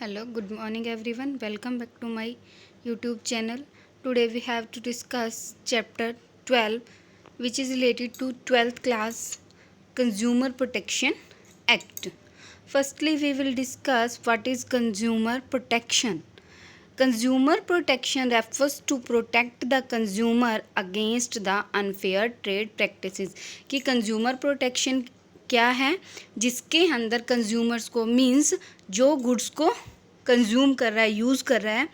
Hello, good morning everyone. Welcome back to my YouTube channel. Today we have to discuss chapter 12 which is related to 12th class Consumer Protection Act. Firstly, we will discuss what is consumer protection. Consumer protection refers to protect the consumer against the unfair trade practices. कि consumer protection क्या है, जिसके अंदर consumers को means जो goods को consume कर रहा है, यूज़ कर रहा है,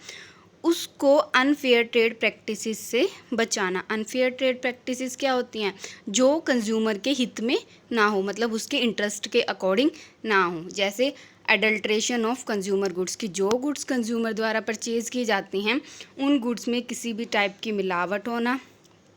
उसको अनफेयर ट्रेड प्रैक्टिसेस से बचाना। अनफेयर ट्रेड प्रैक्टिसेस क्या होती हैं? जो कंज्यूमर के हित में ना हो, मतलब उसके इंटरेस्ट के अकॉर्डिंग ना हो। जैसे एडल्ट्रेशन ऑफ कंज्यूमर गुड्स, की जो गुड्स कंज्यूमर द्वारा परचेज़ की जाती हैं उन गुड्स में किसी भी टाइप की मिलावट होना,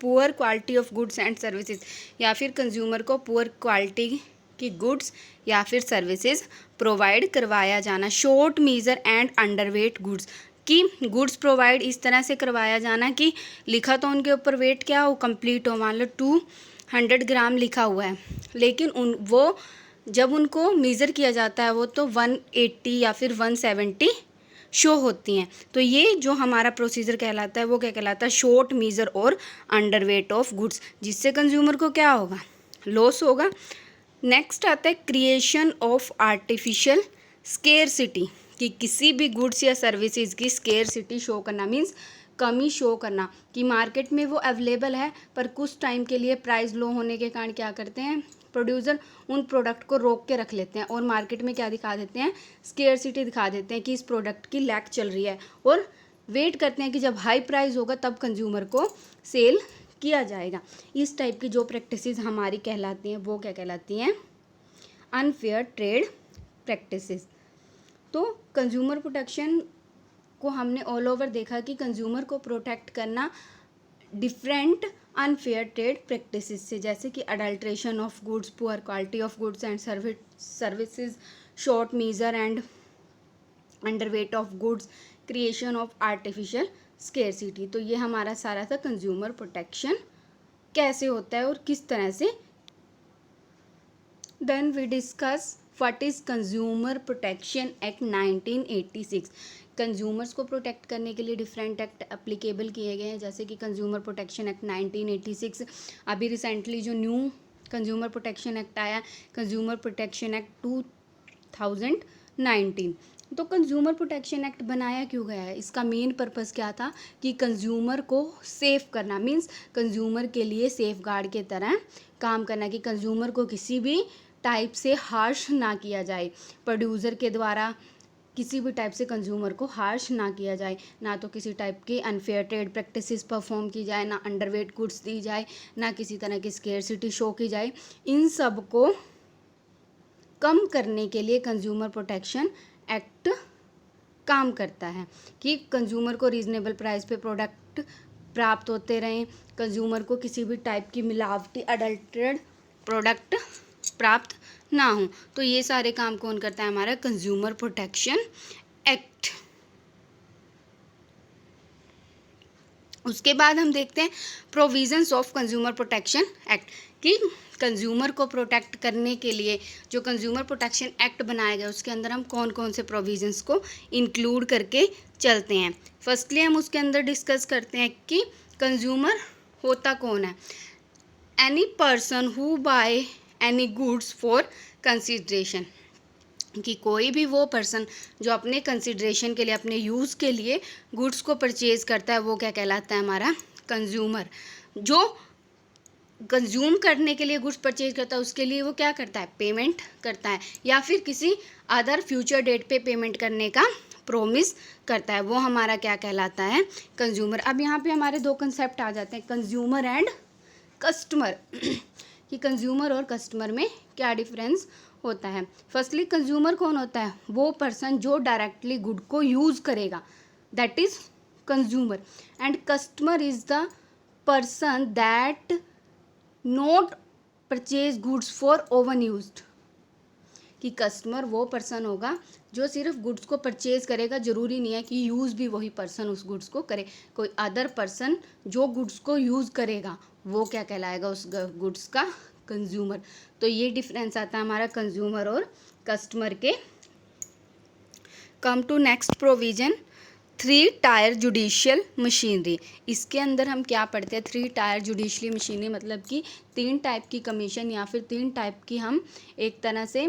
poor quality of goods and services, या फिर कंज्यूमर को पुअर क्वालिटी की गुड्स या फिर सर्विसेज प्रोवाइड करवाया जाना। Short measure and underweight goods, कि गुड्स प्रोवाइड इस तरह से करवाया जाना कि लिखा तो उनके ऊपर वेट क्या हो, कंप्लीट हो। मान लो 200 ग्राम लिखा हुआ है, लेकिन वो जब उनको मीज़र किया जाता है वो तो 180 या फिर 170 शो होती हैं। तो ये जो हमारा प्रोसीजर कहलाता है वो क्या कहलाता है? शॉर्ट मीज़र और अंडरवेट ऑफ गुड्स, जिससे कंज्यूमर को क्या होगा? लॉस होगा। नेक्स्ट आता है क्रिएशन ऑफ आर्टिफिशियल स्केरसिटी, कि किसी भी गुड्स या सर्विसेज की स्केरसिटी शो करना, मीन्स कमी शो करना, कि मार्केट में वो अवेलेबल है पर कुछ टाइम के लिए प्राइस लो होने के कारण क्या करते हैं, प्रोड्यूसर उन प्रोडक्ट को रोक के रख लेते हैं और मार्केट में क्या दिखा देते हैं? स्केरसिटी दिखा देते हैं कि इस प्रोडक्ट की लैक चल रही है, और वेट करते हैं कि जब हाई प्राइस होगा तब कंज्यूमर को सेल किया जाएगा। इस टाइप की जो प्रैक्टिसेस हमारी कहलाती हैं वो क्या कहलाती हैं? Unfair trade practices. तो कंज्यूमर प्रोटेक्शन को हमने ऑल ओवर देखा कि कंज्यूमर को प्रोटेक्ट करना डिफरेंट अनफेयर ट्रेड प्रैक्टिसेस से, जैसे कि adulteration of goods, poor quality of goods and services, short measure and underweight of goods, creation of artificial scarcity. तो ये हमारा सारा था कंज्यूमर प्रोटेक्शन कैसे होता है और किस तरह से। Then we discuss what is consumer protection act 1986। Consumers को प्रोटेक्ट करने के लिए डिफरेंट एक्ट एप्लीकेबल किए गए हैं, जैसे कि कंज्यूमर प्रोटेक्शन एक्ट 1986। अभी रिसेंटली जो न्यू कंज्यूमर प्रोटेक्शन एक्ट आया, कंज्यूमर प्रोटेक्शन एक्ट 2019। तो कंज्यूमर प्रोटेक्शन एक्ट बनाया क्यों गया है? इसका मेन पर्पस क्या था कि कंज्यूमर को सेफ करना, मीन्स कंज्यूमर के लिए सेफ गार्ड के तरह काम करना, कि कंज्यूमर को किसी भी टाइप से हार्श ना किया जाए, प्रोड्यूसर के द्वारा किसी भी टाइप से कंज्यूमर को हार्श ना किया जाए, ना तो किसी टाइप की अनफेयर ट्रेड प्रैक्टिसेस परफॉर्म की जाए, ना अंडरवेट गुड्स दी जाए, ना किसी तरह की स्केरसिटी शो की जाए। इन सब को कम करने के लिए कंज्यूमर प्रोटेक्शन एक्ट काम करता है, कि कंज्यूमर को रीज़नेबल प्राइस पे प्रोडक्ट प्राप्त होते रहें, कंज्यूमर को किसी भी टाइप की मिलावटी अडल्ट्रेटेड प्रोडक्ट प्राप्त ना हो। तो ये सारे काम कौन करता है? हमारा कंज्यूमर प्रोटेक्शन एक्ट। उसके बाद हम देखते हैं provisions of consumer protection act, कि कंज्यूमर को प्रोटेक्ट करने के लिए जो कंज्यूमर प्रोटेक्शन एक्ट बनाया गया उसके अंदर हम कौन कौन से प्रोविजंस को इंक्लूड करके चलते हैं। फर्स्टली हम उसके अंदर डिस्कस करते हैं कि कंज्यूमर होता कौन है? Any person who by any goods for consideration, कि कोई भी वो पर्सन जो अपने कंसिडरेशन के लिए, अपने यूज़ के लिए गुड्स को परचेज़ करता है वो क्या कहलाता है? हमारा कंज्यूमर। जो कंज्यूम करने के लिए गुड्स परचेज करता है उसके लिए वो क्या करता है? पेमेंट करता है, या फिर किसी अदर फ्यूचर डेट पे पेमेंट करने का प्रोमिस करता है, वो हमारा क्या कहलाता है? कंज्यूमर। अब यहाँ पे हमारे दो कंसेप्ट आ जाते हैं, कंज्यूमर एंड कस्टमर, कि कंज्यूमर और कस्टमर में क्या डिफरेंस होता है। फर्स्टली कंज्यूमर कौन होता है? वो पर्सन जो डायरेक्टली गुड को यूज़ करेगा, that is consumer. And customer is the person that not purchase goods for oven used, कि कस्टमर वो पर्सन होगा जो सिर्फ गुड्स को परचेज करेगा, ज़रूरी नहीं है कि यूज़ भी वही पर्सन उस गुड्स को करे। कोई अदर पर्सन जो गुड्स को यूज़ करेगा वो क्या कहलाएगा? उस गुड्स का कंज्यूमर। तो ये डिफरेंस आता है हमारा कंज्यूमर और कस्टमर के। Come to next provision, 3 tier judicial machinery. इसके अंदर हम क्या पढ़ते हैं, 3 टायर जुडिशियल मशीनरी मतलब कि 3 टाइप की कमीशन या फिर 3 टाइप की हम एक तरह से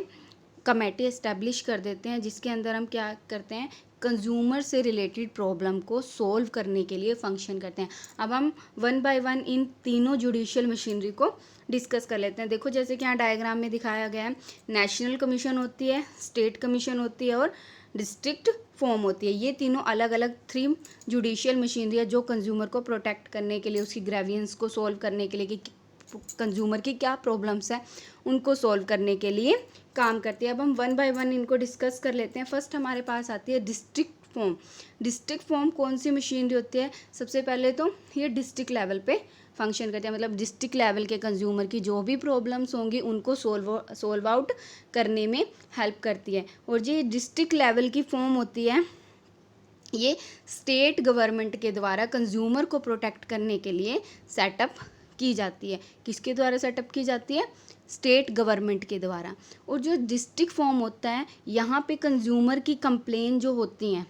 कमेटी इस्टेब्लिश कर देते हैं, जिसके अंदर हम क्या करते हैं, कंज्यूमर से रिलेटेड प्रॉब्लम को सोल्व करने के लिए फंक्शन करते हैं। अब हम वन बाय वन इन तीनों जुडिशियल मशीनरी को डिस्कस कर लेते हैं। देखो जैसे कि यहाँ डायग्राम में दिखाया गया है, नेशनल कमीशन होती है, स्टेट कमीशन होती है और डिस्ट्रिक्ट फॉर्म होती है। ये तीनों अलग अलग 3 जुडिशियल मशीनरी है जो कंज्यूमर को प्रोटेक्ट करने के लिए, उसकी ग्रेवियंस को सोल्व करने के लिए कि कंज्यूमर की क्या प्रॉब्लम्स है उनको सोल्व करने के लिए काम करती है। अब हम वन बाय वन इनको डिस्कस कर लेते हैं। फर्स्ट हमारे पास आती है डिस्ट्रिक्ट फॉर्म। डिस्ट्रिक्ट फॉर्म कौन सी मशीनरी होती है, सबसे पहले तो ये डिस्ट्रिक्ट लेवल पे फंक्शन करती है, मतलब डिस्ट्रिक्ट लेवल के कंज्यूमर की जो भी प्रॉब्लम्स होंगी उनको सोल्व आउट करने में हेल्प करती है। और ये डिस्ट्रिक्ट लेवल की फॉर्म होती है, ये स्टेट गवर्नमेंट के द्वारा कंज्यूमर को प्रोटेक्ट करने के लिए सेटअप की जाती है। किसके द्वारा सेटअप की जाती है, स्टेट गवर्नमेंट के द्वारा। और जो डिस्ट्रिक्ट फॉर्म होता है, यहाँ पे कंज्यूमर की कंप्लेन जो होती हैं,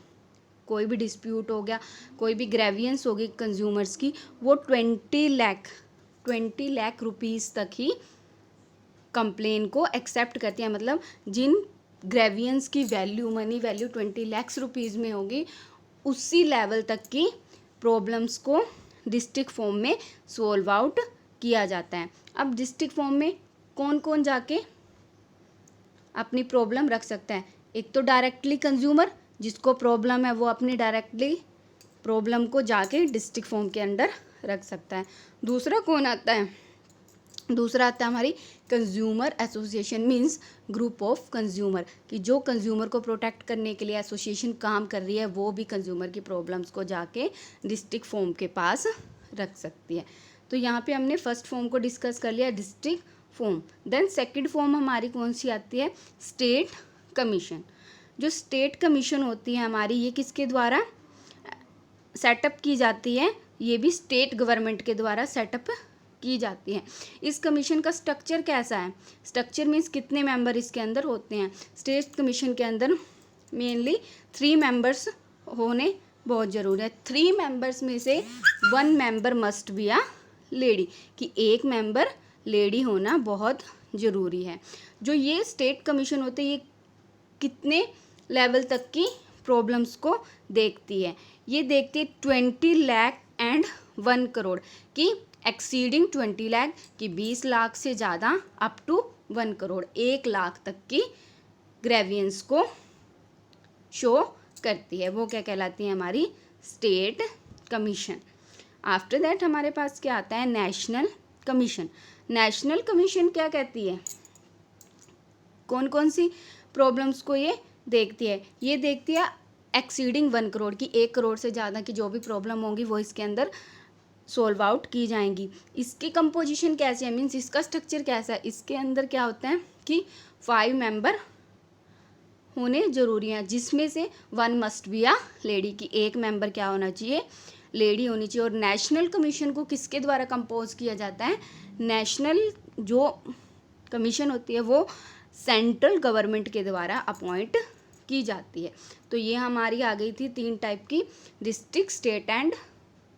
कोई भी डिस्प्यूट हो गया, कोई भी ग्रेवियंस होगी कंज्यूमर्स की, वो 20 लाख रुपीज़ तक ही कंप्लेन को एक्सेप्ट करती है। मतलब जिन ग्रेवियंस की value, money value 20 lakh rupees में होगी, उसी लेवल तक की प्रॉब्लम्स को डिस्ट्रिक्ट फॉर्म में सोल्व आउट किया जाता है। अब डिस्ट्रिक्ट फॉर्म में कौन कौन जाके अपनी प्रॉब्लम रख सकता है, एक तो डायरेक्टली कंज्यूमर, जिसको प्रॉब्लम है वो अपनी डायरेक्टली प्रॉब्लम को जाके डिस्ट्रिक्ट फॉर्म के अंदर रख सकता है। दूसरा कौन आता है, दूसरा आता है हमारी consumer association, means group of consumer, कि जो कंज्यूमर को प्रोटेक्ट करने के लिए एसोसिएशन काम कर रही है, वो भी कंज्यूमर की प्रॉब्लम्स को जाके डिस्ट्रिक्ट फॉर्म के पास रख सकती है। तो यहाँ पे हमने फर्स्ट फॉर्म को डिस्कस कर लिया, district forum. Then second forum हमारी कौन सी आती है, स्टेट कमीशन। जो स्टेट कमीशन होती है हमारी, ये किसके द्वारा सेटअप की जाती है, ये भी स्टेट गवर्नमेंट के द्वारा सेटअप की जाती है। इस कमीशन का स्ट्रक्चर कैसा है, स्ट्रक्चर मीन्स कितने मेंबर इसके अंदर होते हैं। स्टेट कमीशन के अंदर मेनली 3 मेंबर्स होने बहुत ज़रूरी है। 3 मेंबर्स में से 1 member must be a lady, कि एक मेंबर लेडी होना बहुत ज़रूरी है। जो ये स्टेट कमीशन होते हैं, ये कितने लेवल तक की प्रॉब्लम्स को देखती है, ये देखती है 20 लाख एंड 1 करोड़ की, एक्सीडिंग 20 लाख की 20 लाख से ज़्यादा, अप टू 1 करोड़ 1 लाख तक की ग्रेवियंस को शो करती है, वो क्या कहलाती है, हमारी स्टेट कमीशन। आफ्टर दैट हमारे पास क्या आता है, नेशनल कमीशन। नेशनल कमीशन क्या कहती है, कौन कौन सी प्रॉब्लम्स को ये देखती है, ये देखती है एक्सीडिंग 1 करोड़ की, 1 करोड़ से ज़्यादा की जो भी प्रॉब्लम होंगी वो इसके अंदर सोल्व आउट की जाएंगी। इसकी कंपोजिशन कैसी है, मीन्स इसका स्ट्रक्चर कैसा है, इसके अंदर क्या होता है कि 5 मेंबर होने ज़रूरी हैं, जिसमें से 1 मस्ट बी अ लेडी, की एक मेंबर क्या होना चाहिए, लेडी होनी चाहिए। और नेशनल कमीशन को किसके द्वारा कंपोज किया जाता है, नेशनल जो कमीशन होती है वो सेंट्रल गवर्नमेंट के द्वारा अपॉइंट की जाती है। तो ये हमारी आ गई थी 3 टाइप की, district, state and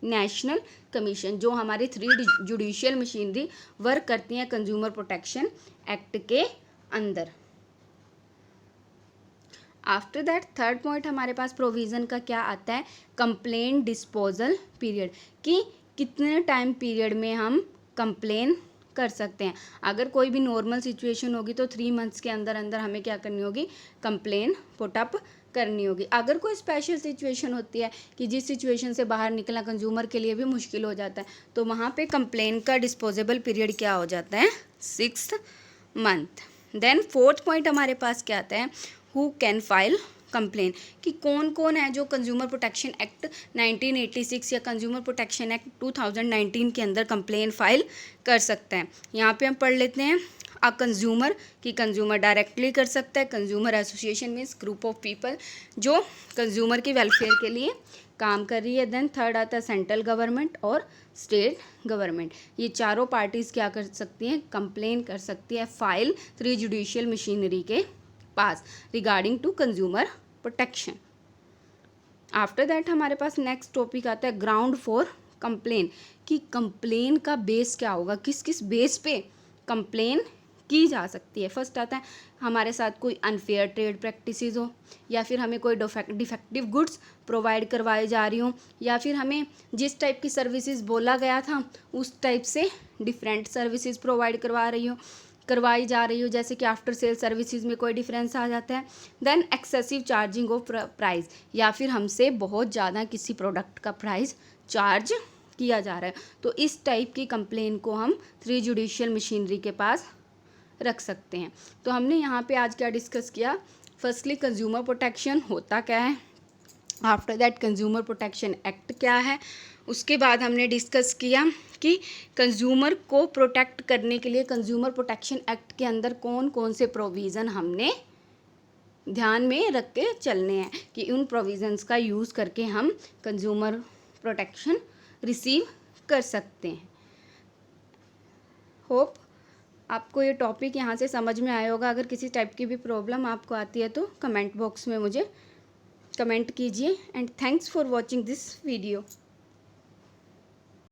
national commission, जो हमारी 3 जुडिशियल मशीनरी वर्क करती हैं कंज्यूमर प्रोटेक्शन एक्ट के अंदर। आफ्टर दैट थर्ड पॉइंट हमारे पास प्रोविज़न का क्या आता है, कंप्लेंट डिस्पोजल पीरियड, कि कितने टाइम पीरियड में हम कंप्लेन कर सकते हैं। अगर कोई भी नॉर्मल सिचुएशन होगी तो 3 मंथ्स के अंदर अंदर हमें क्या करनी होगी, कंप्लेन पुटअप करनी होगी। अगर कोई स्पेशल सिचुएशन होती है कि जिस सिचुएशन से बाहर निकलना कंज्यूमर के लिए भी मुश्किल हो जाता है, तो वहाँ पे कंप्लेन का डिस्पोजेबल पीरियड क्या हो जाता है, 6 मंथ। देन फोर्थ पॉइंट हमारे पास क्या आता है, हु कैन फाइल कंप्लेन, कि कौन कौन है जो कंज्यूमर प्रोटेक्शन एक्ट 1986 या कंज्यूमर प्रोटेक्शन एक्ट 2019 के अंदर कंप्लेन फाइल कर सकता है। यहाँ पे हम पढ़ लेते हैं, अ कंज्यूमर, कि कंज्यूमर डायरेक्टली कर सकता है। Consumer association means group of people जो कंज्यूमर के वेलफेयर के लिए काम कर रही है। देन थर्ड आता है सेंट्रल गवर्नमेंट और स्टेट गवर्नमेंट, ये चारों पार्टीज़ क्या कर सकती हैं, कंप्लेन कर सकती है फाइल 3 जुडिशियल मशीनरी के पास regarding to consumer protection. After that हमारे पास नेक्स्ट टॉपिक आता है ग्राउंड फॉर कंप्लेन, कि कंप्लेन का बेस क्या होगा, किस किस बेस पे कंप्लेन की जा सकती है। फर्स्ट आता है हमारे साथ कोई अनफेयर ट्रेड प्रैक्टिसेस हो, या फिर हमें कोई डिफेक्टिव गुड्स प्रोवाइड करवाई जा रही हो, या फिर हमें जिस टाइप की सर्विसेज बोला गया था उस टाइप से डिफरेंट सर्विसेज प्रोवाइड करवाई जा रही हो, जैसे कि आफ्टर सेल सर्विसेज में कोई डिफरेंस आ जाता है। Then excessive charging of price, या फिर हमसे बहुत ज़्यादा किसी प्रोडक्ट का प्राइस चार्ज किया जा रहा है। तो इस टाइप की कंप्लेन को हम 3 जुडिशियल मशीनरी के पास रख सकते हैं। तो हमने यहाँ पे आज क्या डिस्कस किया, फर्स्टली कंज्यूमर प्रोटेक्शन होता क्या है, after that consumer protection act क्या है, उसके बाद हमने डिस्कस किया कि कंज्यूमर को प्रोटेक्ट करने के लिए कंज्यूमर प्रोटेक्शन एक्ट के अंदर कौन कौन से प्रोविज़न हमने ध्यान में रख के चलने हैं, कि उन प्रोविज़न्स का यूज़ करके हम कंज्यूमर प्रोटेक्शन रिसीव कर सकते हैं। होप आपको ये टॉपिक यहाँ से समझ में आया होगा। अगर किसी टाइप की भी प्रॉब्लम आपको आती है तो कमेंट बॉक्स में मुझे कमेंट कीजिए। And thanks for watching this video.